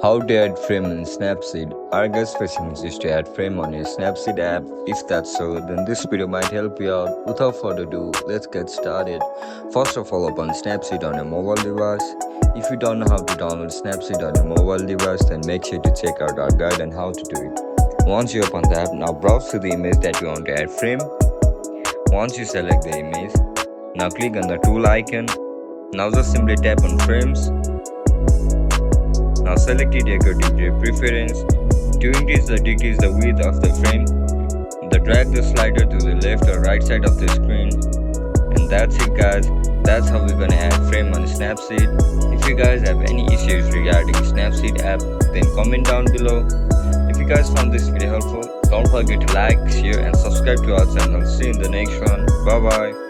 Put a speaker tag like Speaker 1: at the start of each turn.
Speaker 1: How to add frame in Snapseed? Our guest question is to add frame on your Snapseed app. If that's so, then this video might help you out. Without further ado, let's get started. First of all, open Snapseed on your mobile device. If you don't know how to download Snapseed on your mobile device, then make sure to check out our guide on how to do it. Once you open the app, now browse to the image that you want to add frame. Once you select the image, now click on the tool icon. Now just simply tap on frames. Now select it according to your preference. To increase or decrease the width of the frame, drag the slider to the left or right side of the screen. And that's it, guys. That's how we're gonna add frame on Snapseed. If you guys have any issues regarding Snapseed app, then comment down below. If you guys found this video helpful, don't forget to like, share and subscribe to our channel. See you in the next one. Bye bye.